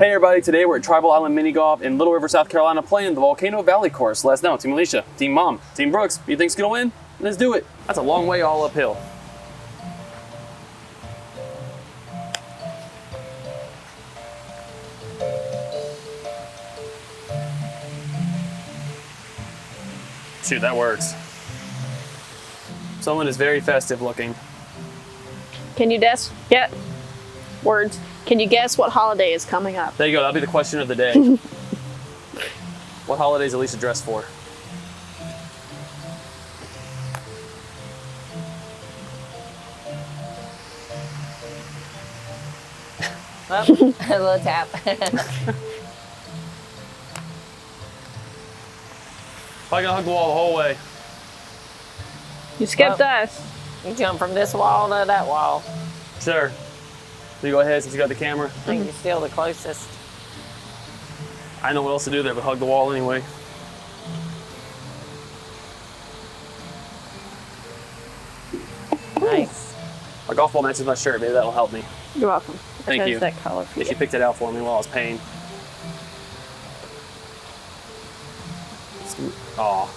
Hey everybody, today we're at Tribal Island Mini Golf in Little River, South Carolina playing the Volcano Valley course. Let us know, Team Alicia, Team Mom, Team Brooks, who you think's gonna win? Let's do it. That's a long way all uphill. Shoot, that works. Someone is very festive looking. Can you guess? Get words. Can you guess what holiday is coming up? There you go, that'll be the question of the day. What holiday is Alicia dressed for? Oh, a little tap. I can hug the wall the whole way. You skipped us. You jump from this wall to that wall. Sure. So you go ahead since you got the camera. I think you're still the closest. I know what else to do there but hug the wall anyway. Nice. My golf ball matches my shirt, maybe that'll help me. You're welcome. Thank I chose you. that color for If you. you picked it out for me while I was paying. Aw.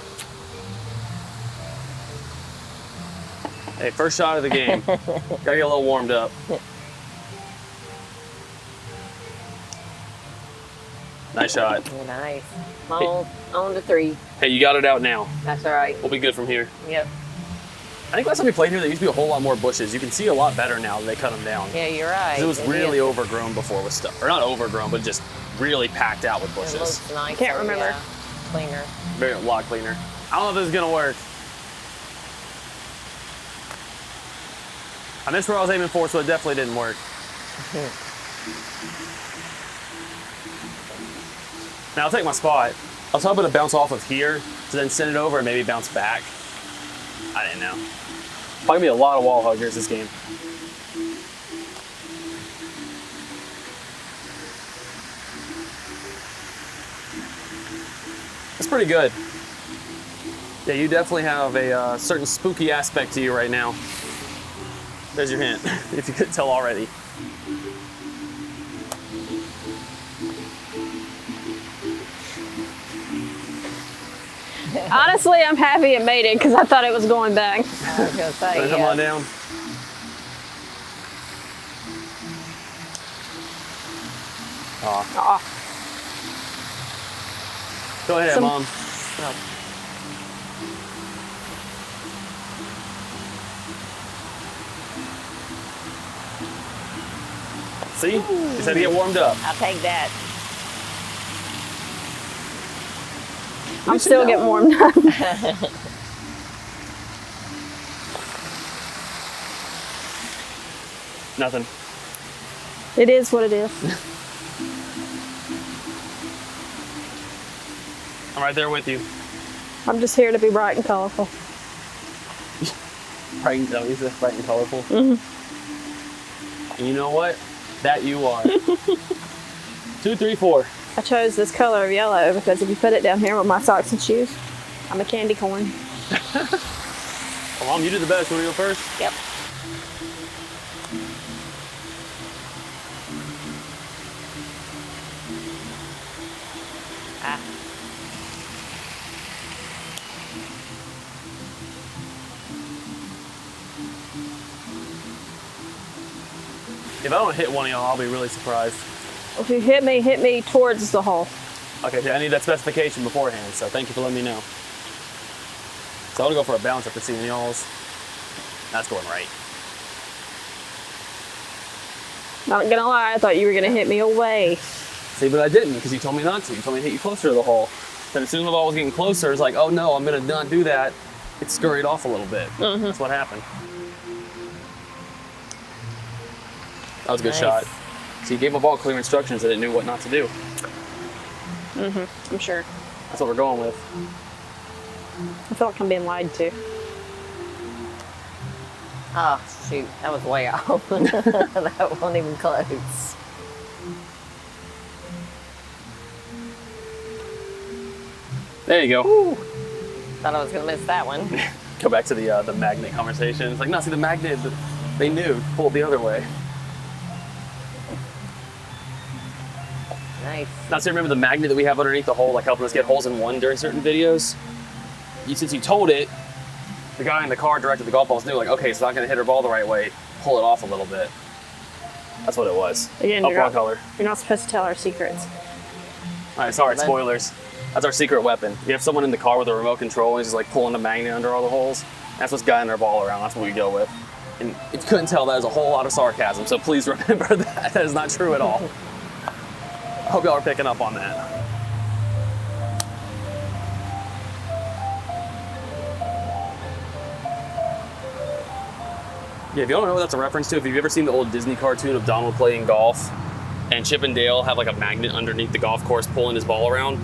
Hey, first shot of the game. Gotta get a little warmed up. Nice shot. You're nice. On to 3. Hey, you got it out now. That's all right. We'll be good from here. Yep. I think last time we played here, there used to be a whole lot more bushes. You can see a lot better now that they cut them down. Yeah, you're right. 'Cause it was It really is. overgrown before with stuff. Or not overgrown, but just really packed out with It bushes. looks nice. Can't remember. Yeah. Cleaner. Very a lot cleaner. I don't know if this is gonna work. I missed where I was aiming for, so it definitely didn't work. Now I'll take my spot. I was hoping to bounce off of here, to then send it over and maybe bounce back. I didn't know. Probably gonna be a lot of wall huggers this game. That's pretty good. Yeah, you definitely have a certain spooky aspect to you right now. There's your hint, if you couldn't tell already. Honestly, I'm happy it made it because I thought it was going back. I was gonna say, Wanna come on down. Aw. Aw. Go ahead, Mom. See? Just had to get warmed up. I'll take that. I'm still getting warmed up. Nothing. It is what it is. I'm right there with you. I'm just here to be bright and colorful. Bright and, oh, you said bright and colorful. Mm-hmm. And you know what? That you are. 2, 3, 4. I chose this color of yellow because if you put it down here with my socks and shoes, I'm a candy corn. Well, Mom, you do the best. You want to go first? Yep. Ah. If I don't hit one of y'all, I'll be really surprised. If you hit me towards the hole. Okay, I need that specification beforehand, so thank you for letting me know. So I want to go for a bounce after seeing y'all's. That's going right. Not gonna lie, I thought you were gonna hit me away. See, but I didn't because you told me not to. You told me to hit you closer to the hole. Then as soon as the ball was getting closer, it's like, oh no, I'm going to not do that. It scurried off a little bit. That's what happened. That was a good Nice. shot. So you gave my ball clear instructions that it knew what not to do. I'm sure. That's what we're going with. I feel like I'm being lied to. Oh, shoot. That was way off. That wasn't even close. There you go. Ooh. Thought I was going to miss that one. Go back to the magnet conversation. It's like, no, see, the magnet, they knew, pulled the other way. Nice. Now, so remember the magnet that we have underneath the hole, like helping us get holes in one during certain videos? Since you told it, the guy in the car directed the golf balls knew, like, okay, it's not going to hit her ball the right way. Pull it off a little bit. That's what it was. Again, Wrong color. you're not supposed to tell our secrets. All right, sorry, spoilers. That's our secret weapon. You have someone in the car with a remote control, and he's just like pulling a magnet under all the holes. That's what's guiding their ball around. That's what we go with. And if you couldn't tell, that is a whole lot of sarcasm, so please remember that. That is not true at all. I hope y'all are picking up on that. Yeah, if you don't know what that's a reference to, if you've ever seen the old Disney cartoon of Donald playing golf and Chip and Dale have like a magnet underneath the golf course pulling his ball around,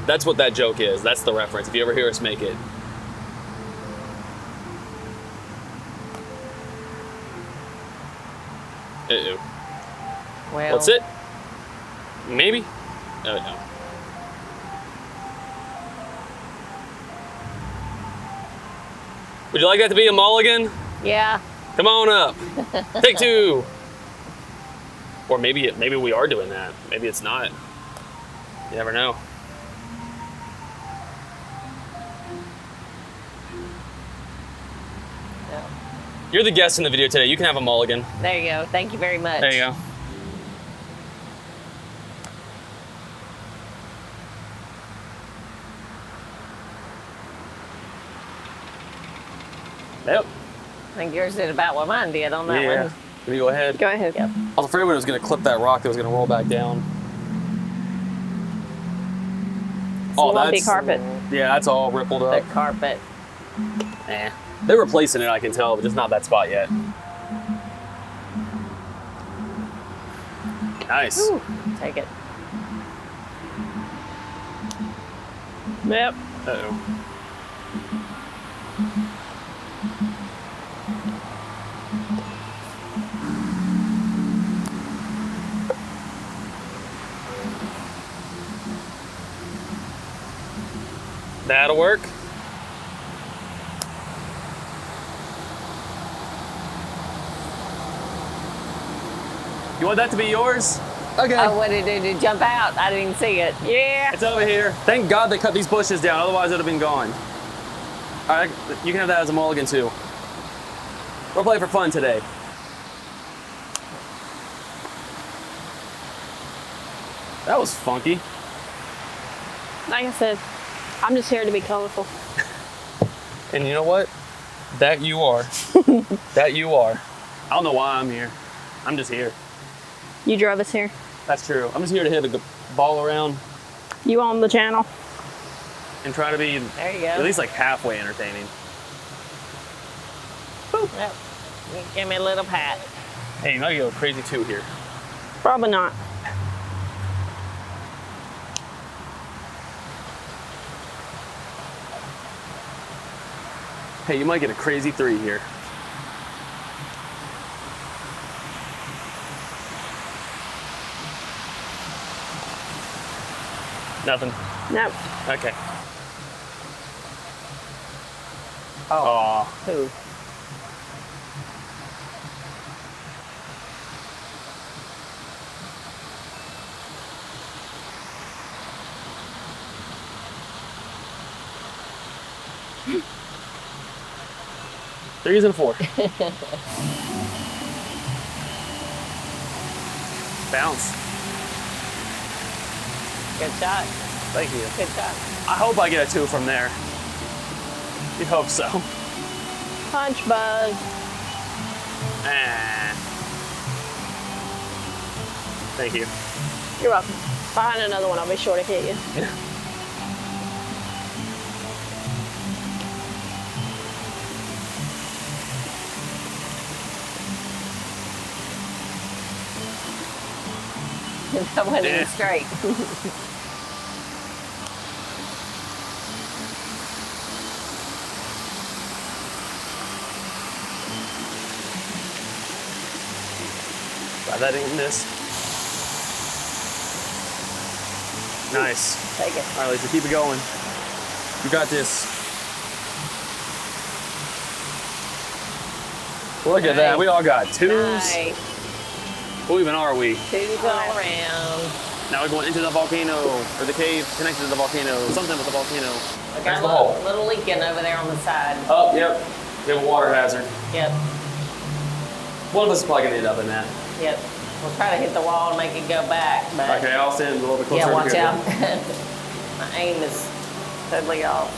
that's what that joke is. That's the reference, if you ever hear us make it. Uh-oh. Well, What's it? Maybe? Oh, no. Would you like that to be a mulligan? Yeah. Come on up. Take two. Or maybe we are doing that. Maybe it's not. You never know. Yeah. You're the guest in the video today. You can have a mulligan. There you go. Thank you very much. There you go. Yep. I think yours did about what mine did on that one. Can you go ahead? Go ahead. Yep. I was afraid when it was going to clip that rock that was going to roll back down. It's a lumpy carpet. Yeah, that's all rippled The up. carpet. They're replacing it, I can tell, but just not that spot yet. Nice. Ooh, take it. Yep. Uh-oh. That'll work. You want that to be yours? Okay. Oh, what did it do? Did it jump out? I didn't even see it. Yeah. It's over here. Thank God they cut these bushes down, otherwise it would have been gone. All right, you can have that as a mulligan too. We're playing for fun today. That was funky. Like I said, I'm just here to be colorful. And you know what? That you are. That you are. I don't know why I'm here. I'm just here. You drove us here. That's true. I'm just here to hit a ball around You own the channel. and try to be There you go. at least like halfway entertaining. Yep. Give me a little pat. Hey, you might go crazy too here. Probably not. Hey, you might get a crazy three here. Nothing. Nope. Okay. Oh. Aw. Who? Threes and four. Bounce. Good shot. Thank you. Good shot. I hope I get a two from there. You hope so. Punch bug. Ah. Thank you. You're welcome. If I find another one, I'll be sure to hit you. That wasn't Yeah. even straight. Try that in this. Nice. Take it. All right, Lisa, keep it going. You got this. Look at that. Nice. We all got twos. Nice. Who even are we? Twos all around. Now we're going into the volcano, or the cave connected to the volcano, something with the volcano. I There's got the hole. a little leaking over there on the side. Oh, yep. We have a water hazard. Yep, One of us is probably gonna end up in that. yep. We'll try to hit the wall to make it go back, but Okay, I'll stand a little bit closer. yeah, over watch here. out. My aim is totally off.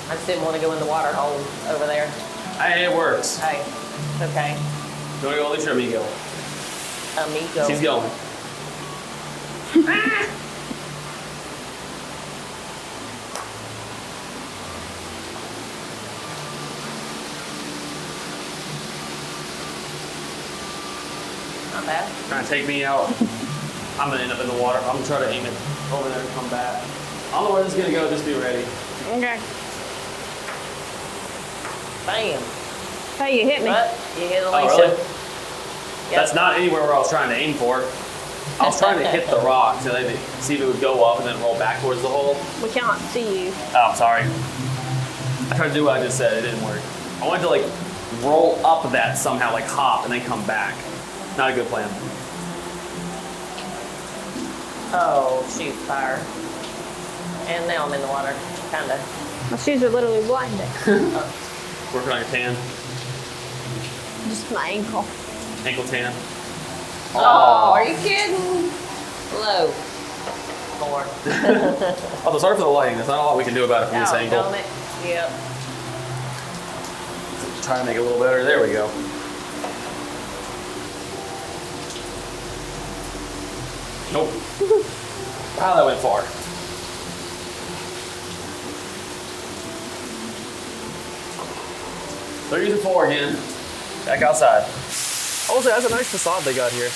I just didn't want to go in the water hole over there. Hey, it works. Hey, it's okay. You wanna go, Alicia, or me go? Amigo. She's going. Not bad. Trying to take me out. I'm gonna end up in the water. I'm gonna try to aim it over there and come back. I don't know where this is gonna go, just be ready. Okay. Bam. Hey, you hit me. But you hit Alicia. Oh, really? Yep. That's not anywhere where I was trying to aim for. I was trying to hit the rock to see if it would go up and then roll back towards the hole. We can't see you. Oh, I'm sorry. I tried to do what I just said. It didn't work. I wanted to like roll up that somehow, like hop, and then come back. Not a good plan. Oh, shoot, fire. And now I'm in the water, kinda. My shoes are literally blinded. Working on your tan, Just my ankle. ankle tan. Oh, are you kidding? Low. More. Oh, sorry for the lighting. There's not a lot we can do about it from this angle. Don't it? Yep. Try to make it a little better. There we go. Nope. Wow, that went far. They're using 4 again. Back outside. Also, that's a nice facade they got here.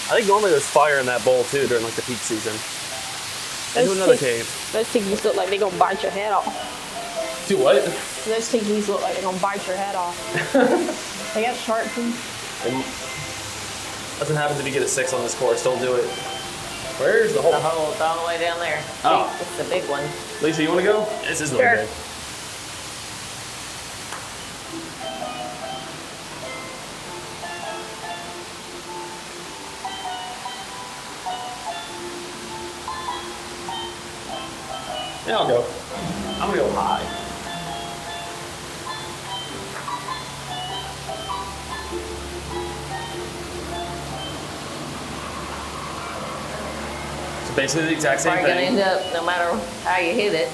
I think normally there's fire in that bowl too during like the peak season. Into another cave. Those tiggies look like they're gonna bite your head off. Do what? Those tiggies look like they're gonna bite your head off. They got sharp teeth. Doesn't happen if you get a 6 on this course. Don't do it. Where's the hole? The hole's all the way down there. Oh. It's the big one. Alicia, you want to go? This is really Sure. big. Yeah, I'll go. I'm gonna go high. So basically the exact same Probably gonna thing. end up, no matter how you hit it,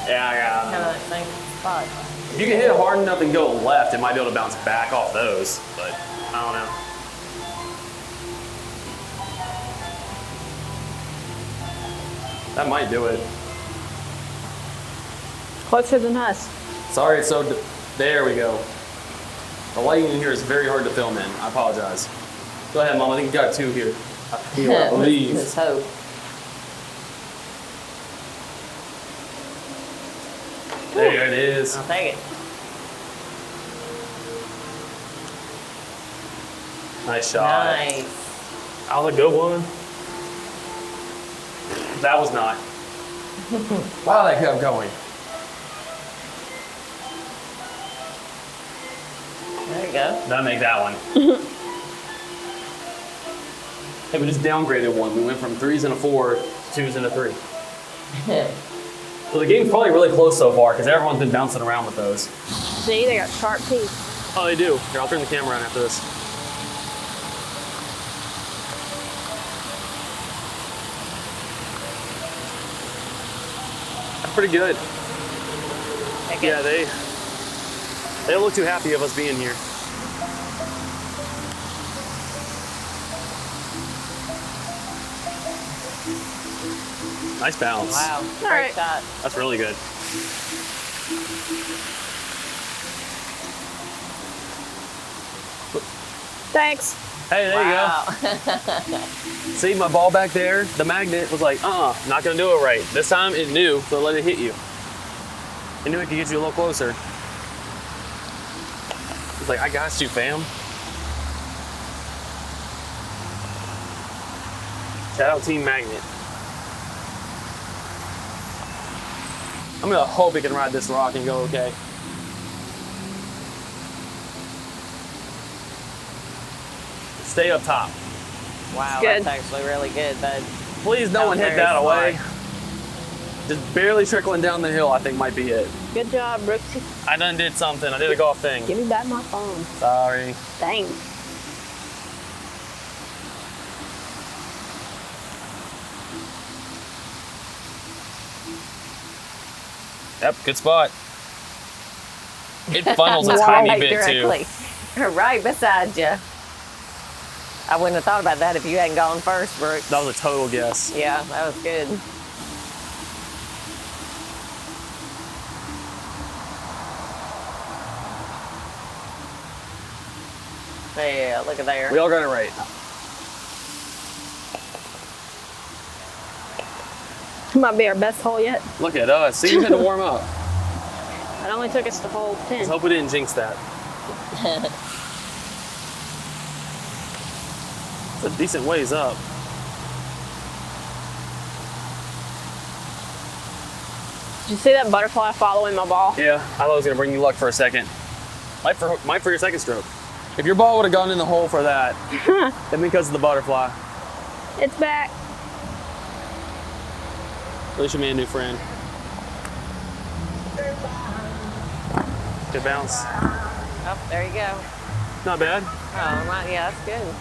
Yeah. kind of that same spot. If you can hit it hard enough and go left, it might be able to bounce back off those, but I don't know. That might do it. Closer than us. Sorry, it's so. There we go. The lighting in here is very hard to film in. I apologize. Go ahead, Mom. I think you got 2 here. I feel, I believe. Let's hope. There it is. I'll take it. Nice shot. Nice. That was a good one. That was not. Wow, that kept going. There you go. That'll make that one. Hey, we just downgraded one. We went from 3s and a 4 to 2s and a 3. So the game's probably really close so far because everyone's been bouncing around with those. See, they got sharp teeth. Oh, they do. Here, I'll turn the camera on after this. That's pretty good. Take it. Yeah, they don't look too happy of us being here. Nice bounce. Wow. Great right. shot. That's really good. Thanks. Hey, there Wow. you go. See my ball back there? The magnet was like, not gonna do it right. This time it knew, so let it hit you. It knew it could get you a little closer. It's like, I got you, fam. Shout out Team Magnet. I'm gonna hope it can ride this rock and go okay. Stay up top. Wow, Good. that's actually really good, bud. Please no one hit very that away. smart. Just barely trickling down the hill, I think might be it. Good job, Brooksy. I done did something. I did a golf thing. Give me back my phone. Sorry. Dang. Yep, good spot. It funnels a tiny bit too. Right beside you. I wouldn't have thought about that if you hadn't gone first, Brooks. That was a total guess. Yeah, that was good. Yeah, look at there. We all got it right. Might be our best hole yet. Look at us. See, we had to warm up. It only took us to hole 10. Let's hope we didn't jinx that. It's a decent ways up. Did you see that butterfly following my ball? Yeah, I thought it was gonna bring you luck for a second. Might for your second stroke. If your ball would have gone in the hole for that, then because of the butterfly. It's back. Alicia made a new friend. Good bounce. Oh, there you go. Not bad. Oh, yeah, that's good.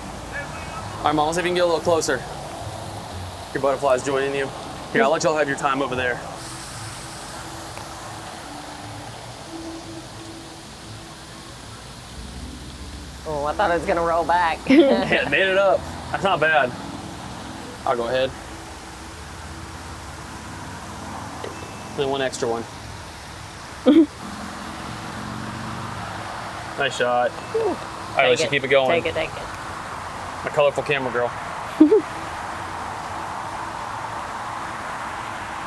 All right, Mom, let's see if you can get a little closer. Your butterfly's joining you. Here, I'll let y'all have your time over there. Oh, I thought it was gonna roll back. Yeah, made it up. That's not bad. I'll go ahead. Then one extra one. Nice shot. All right, let's keep it going. Take it. My colorful camera girl.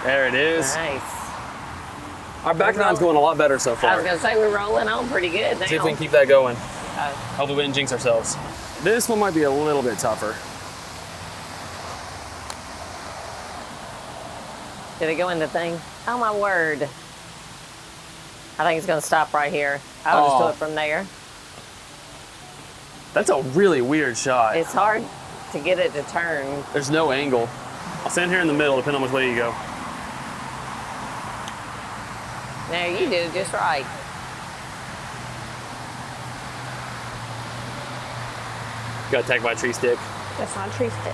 There it is. Nice. Our back nine's going a lot better so I far. was gonna say we're rolling on pretty good now. See if we can keep that going. Oh, Hopefully we didn't jinx ourselves. This one might be a little bit tougher. did it go in the thing? Oh my word. I think it's gonna stop right here. I'll just do it from there. That's a really weird shot. It's hard to get it to turn. There's no angle. I'll stand here in the middle, depending on which way you go. No, you did it just right. Got attacked by a tree stick. That's not a tree stick.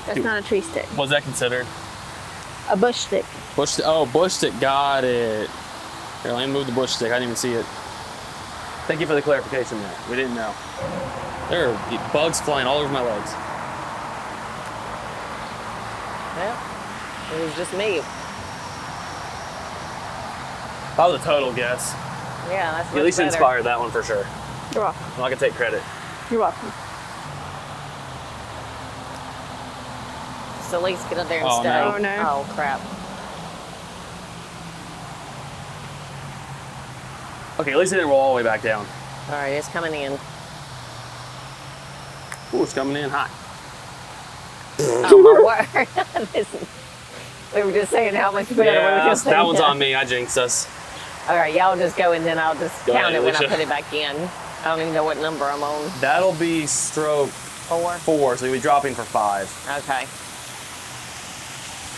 That's Dude. not a tree stick. What's that considered? A bush stick. Bush stick. Oh, bush stick. Got it. Here, let me move the bush stick. I didn't even see it. Thank you for the clarification there. We didn't know. There are bugs flying all over my legs. Well, it was just me. That was a total guess. Yeah, that's You at least better. inspired that one for sure. You're welcome. Well, I can take credit. You're welcome. So at least get up there and Oh, stay. no. Oh, no. Oh, crap. Okay, at least it didn't roll all the way back down. All right, it's coming in. Ooh, it's coming in hot. Oh, my word. We were just saying how much better we were Yeah, just that one's on me. I jinxed us. All right, y'all just go and then I'll just Go count ahead, it when I Alicia. put it back in. I don't even know what number I'm on. That'll be stroke 4? 4, so you'll be dropping for 5. Okay.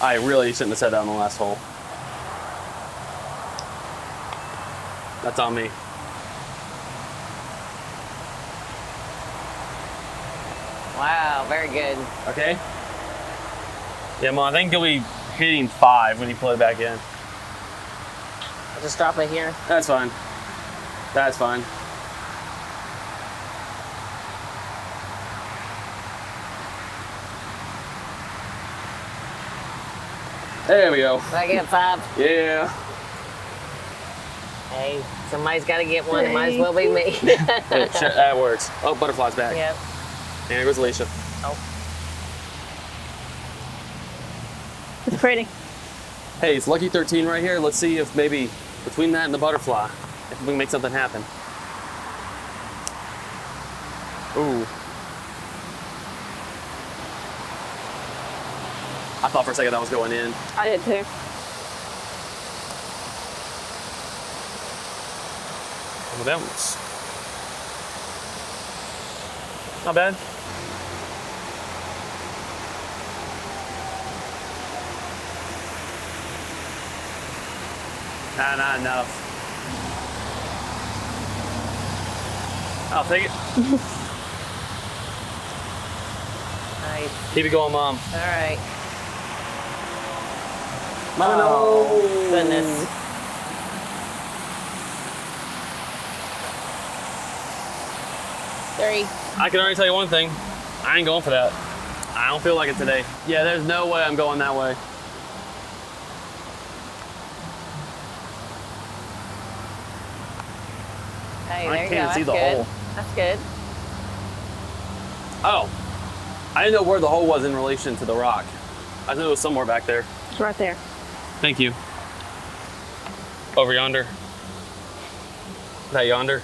I really shouldn't have said that on the last hole. That's on me. Wow, very good. Okay? Yeah, Mom, I think you'll be hitting 5 when you pull it back in. I'll just drop it here. That's fine. That's fine. There we go. Did I get 5? Yeah. Hey, somebody's got to get one. It might as well be me. That works. Oh, butterfly's back. Yep. And here goes Alicia. Oh, It's pretty. Hey, it's lucky 13 right here. Let's see if maybe between that and the butterfly, if we can make something happen. Ooh. I thought for a second that was going in. I did too. Well, that was... Not bad. Nah, not enough. I'll take it. Nice. Keep it going, Mom. All right. Mama, Oh, goodness. Three. I can already tell you one thing. I ain't going for that. I don't feel like it today. Yeah, there's no way I'm going that way. Hey, I there you go. can't see That's the good. hole. That's good. Oh. I didn't know where the hole was in relation to the rock. I knew it was somewhere back there. It's right there. Thank you. Over yonder. That yonder.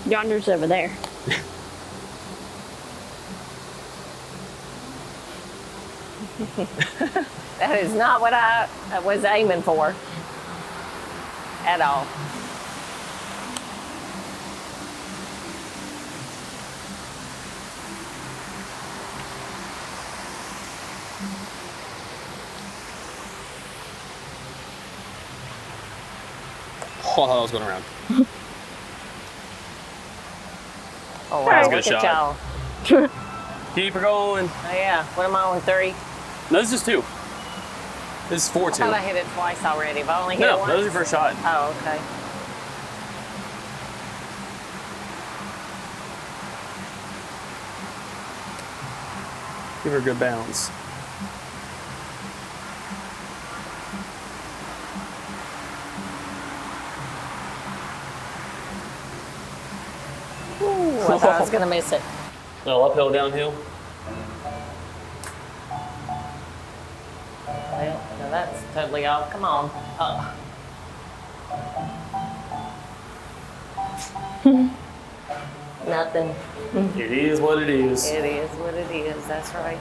Yonder's over there. That is not what I was aiming for at all. Oh, I thought I was going around. Oh, wow. That's a good Look at shot. y'all. Keep her going. Oh, yeah. What am I on, 3? No, this is 2. This is 4-2. I thought I hit it twice already, but I only hit it No, once. that was your first shot. Oh, okay. Give her a good bounce. Ooh, I thought I was going to miss it. No, uphill, downhill. Well, now that's totally off. Come on. Nothing. It is what it is. It is what it is. That's right.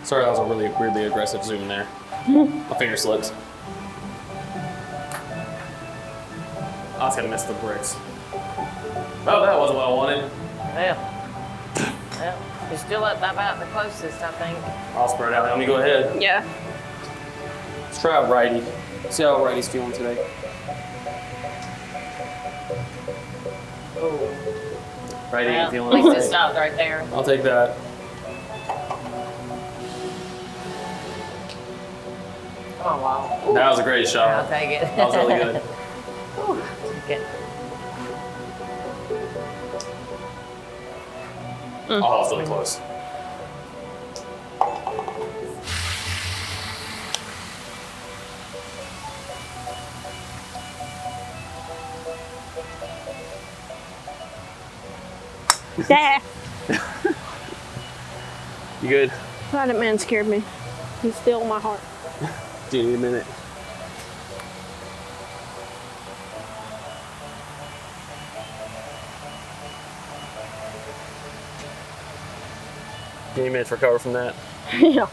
Sorry, that was a really weirdly aggressive zoom there. My finger slipped. I was gonna miss the bricks. Oh, that wasn't what I wanted. Well, you're still up about the closest, I think. I'll spread out. Let me go ahead. Yeah. Let's try out righty. See how righty's feeling today. Ooh. Righty ain't Well, feeling at least it alright. stopped right there. I'll take that. Come on, Wall. That was a great I'll shot. take it. That was really good. Ooh, take it. Oh, that was really close. Yeah. You good? That man scared me. He's still in my heart. Do you need a minute? Give me a minute to recover from that. Yeah.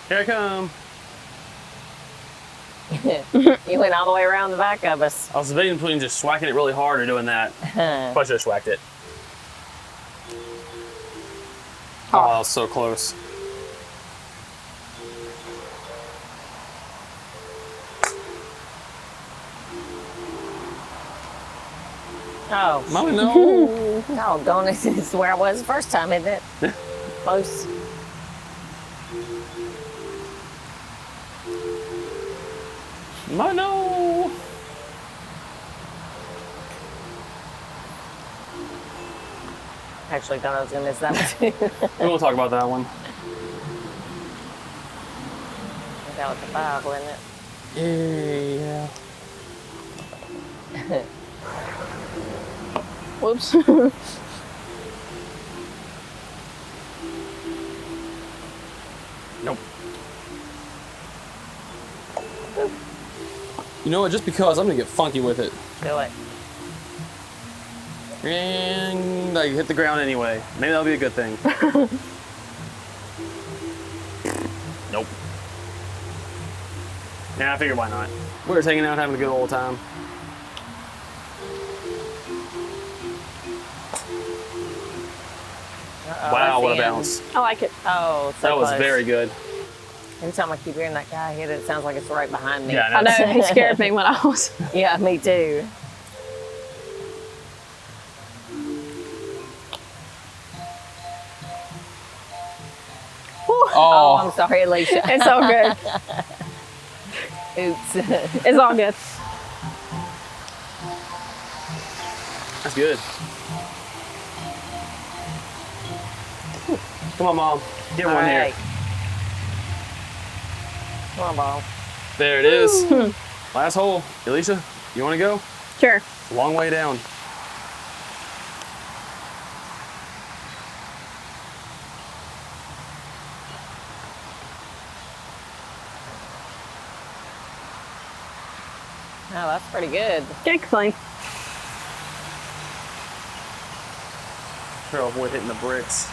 Here I come. You went all the way around the back of us. I was debating between just swacking it really hard or doing that. Probably should have swacked it. Oh, that was so close. Oh, Mama, no. doggone it. This is where I was the first time, isn't it? Close. Mama, no. Actually, thought I was going to miss that one too. We won't talk about that one. That was the 5, wasn't it? Yeah. Whoops. Nope. You know what? Just because I'm gonna get funky with it. Do it. And I hit the ground anyway. Maybe that'll be a good thing. Nope. Yeah, I figured why not. We were just hanging out, having a good old time. Wow, what a bounce. I like it. Oh, so That was close. very good. Every time I keep hearing that guy hit it, it sounds like it's right behind me. Yeah, I know, he scared me when I was. Yeah, me too. Oh, I'm sorry, Alicia. It's all good. Oops. It's all good. That's good. Come on, Mom. Get one here. Come on, ball. There it is. Last hole. Alicia, you want to go? Sure. It's a long way down. Oh, that's pretty good. Can't complain. Try to avoid hitting the bricks.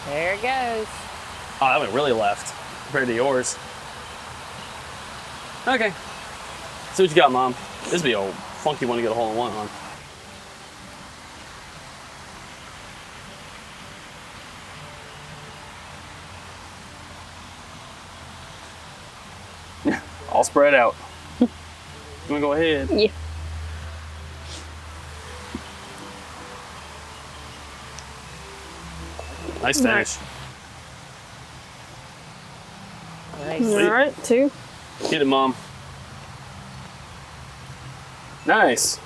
There it goes. Oh, that went really left compared to yours. Okay. See what you got, Mom. This would be a funky one to get a hole in one on. All spread out. You wanna go ahead? Yeah. Nice finish. Nice. Sweet. All right, 2. Get it, Mom. Nice.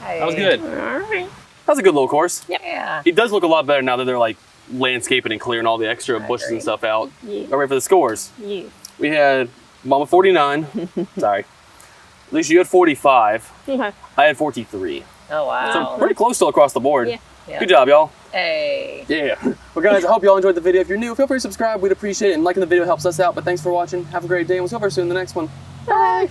Hey. That was good. All right. That was a good little course. Yeah. It does look a lot better now that they're like landscaping and clearing all the extra bushes agree. and stuff out. Yeah. All right, for the scores. Yeah. We had Mama 49. Sorry. At least you had 45. Okay. I had 43. Oh, wow. So pretty close still across the board. Yeah. Yeah. Good job, y'all. Hey. Yeah. Well, guys, I hope y'all enjoyed the video. If you're new, feel free to subscribe. We'd appreciate it. And liking the video helps us out. But thanks for watching. Have a great day. And we'll see you very soon in the next one. Bye.